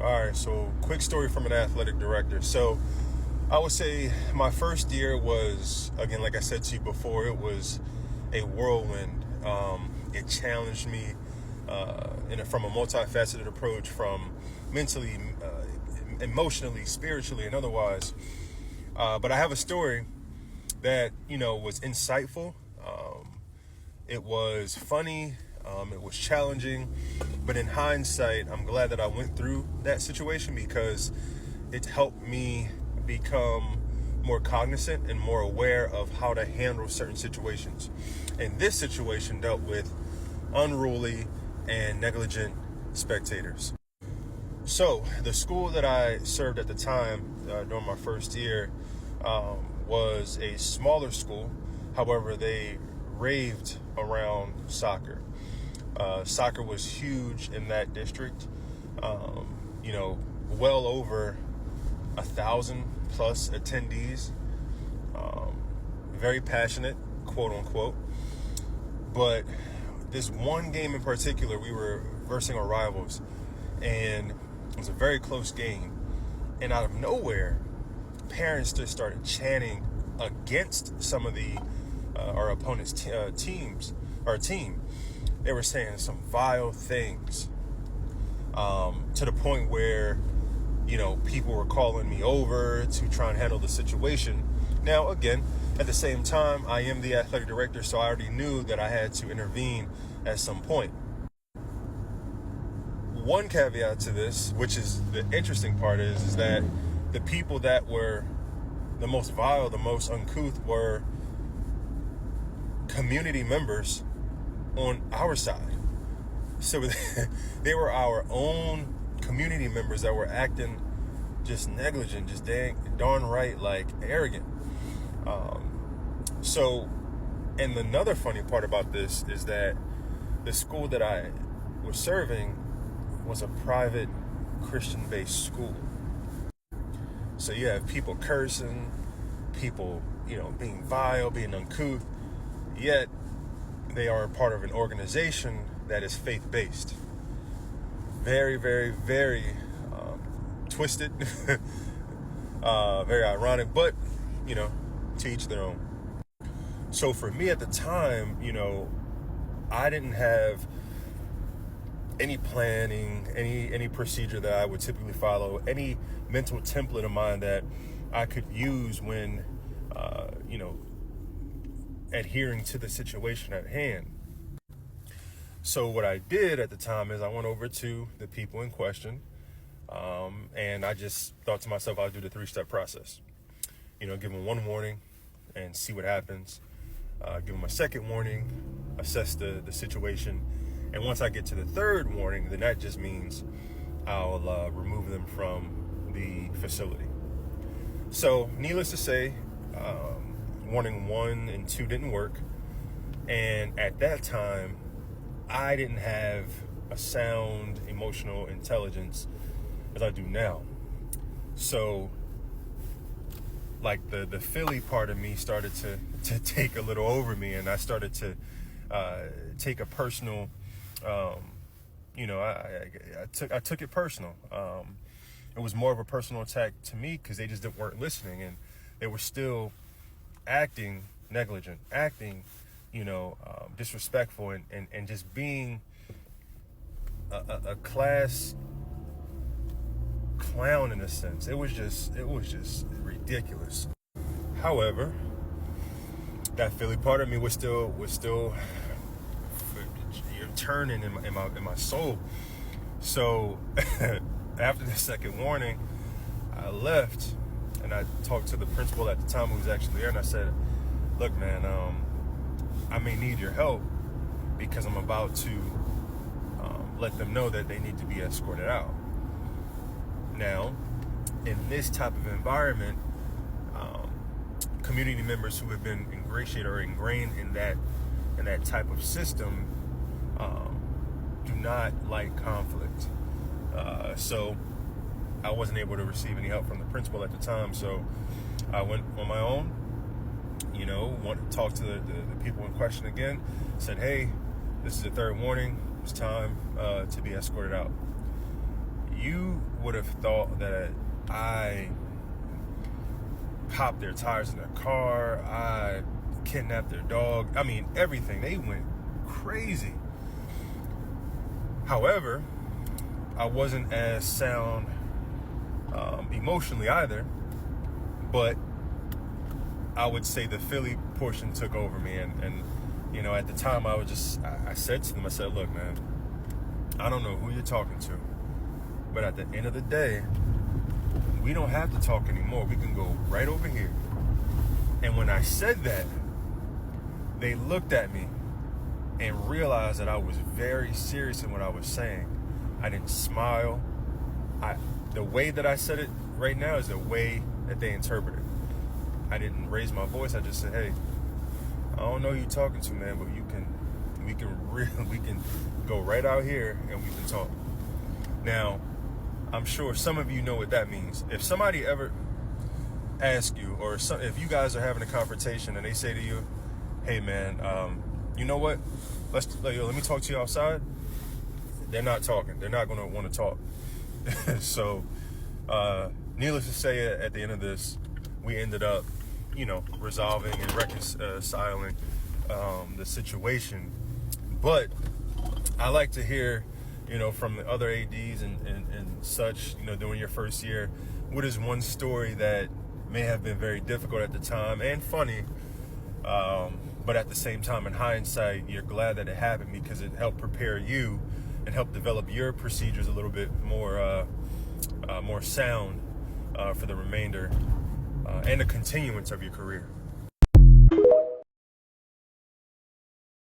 All right, so quick story from an athletic director. So I would say my first year was, again, like I said to you before, it was a whirlwind. It challenged me from a multifaceted approach, from mentally, emotionally, spiritually, and otherwise. But I have a story that, was insightful. It was funny. It was challenging. But in hindsight, I'm glad that I went through that situation because it helped me become more cognizant and more aware of how to handle certain situations. And this situation dealt with unruly and negligent spectators. So the school that I served at the time during my first year was a smaller school. However, they raved around soccer. Soccer was huge in that district. Well over 1,000 plus attendees. Very passionate, quote unquote. But this one game in particular, we were versing our rivals, and it was a very close game. And out of nowhere, parents just started chanting against some of our opponent's team. They were saying some vile things, to the point where, people were calling me over to try and handle the situation. Now, again, at the same time, I am the athletic director, so I already knew that I had to intervene at some point. One caveat to this, which is the interesting part, is that the people that were the most vile, the most uncouth, were community members on our side. So they were our own community members that were acting just negligent, just darn right, like arrogant. And another funny part about this is that the school that I was serving was a private Christian-based school. So you have people cursing, people, being vile, being uncouth, yet they are a part of an organization that is faith-based. Very, very, very twisted, very ironic, but, to each their own. So for me at the time, I didn't have any planning, any procedure that I would typically follow, any mental template of mine that I could use when, adhering to the situation at hand. So what I did at the time is I went over to the people in question, and I just thought to myself, I'll do the 3-step process. Give them one warning and see what happens. Give them a second warning, assess the situation. And once I get to the third warning, then that just means I'll remove them from the facility. So needless to say, warning 1 and 2 didn't work. And at that time, I didn't have a sound emotional intelligence as I do now. So like the Philly part of me started to take a little over me, and I started to take a personal, I took it personal. It was more of a personal attack to me because they just weren't listening, and they were still acting negligent, acting, disrespectful, and just being a class clown in a sense. It was just ridiculous. However, that Philly part of me was still turning in my soul. So after the second warning, I left and I talked to the principal at the time who was actually there, and I said, "Look, man, I may need your help because I'm about to let them know that they need to be escorted out." Now, in this type of environment, community members who have been ingratiated or ingrained in that type of system do not like conflict. So I wasn't able to receive any help from the principal at the time. So I went on my own, went to talk to the people in question again, said, "Hey, this is the third warning. It's time to be escorted out." you would have thought that I popped their tires in their car, I kidnapped their dog. I mean, everything. They went crazy. However, I wasn't as sound emotionally either, but I would say the Philly portion took over me. And you know, at the time I said to them, I said, look, man, I don't know who you're talking to, but at the end of the day, we don't have to talk anymore. We can go right over here. And when I said that, they looked at me and realized that I was very serious in what I was saying. I didn't smile. The way that I said it right now is the way that they interpret it. I didn't raise my voice. I just said, hey, I don't know who you're talking to, man, but we can go right out here and we can talk. Now, I'm sure some of you know what that means. If somebody ever asks you, or if you guys are having a confrontation and they say to you, hey man, you know what? Let me talk to you outside. They're not talking. They're not going to want to talk. So, needless to say, at the end of this, we ended up, resolving and reconciling the situation. But I like to hear, from the other ADs and such, during your first year, what is one story that may have been very difficult at the time and funny, but at the same time, in hindsight, you're glad that it happened because it helped prepare you and help develop your procedures a little bit more sound for the remainder and the continuance of your career.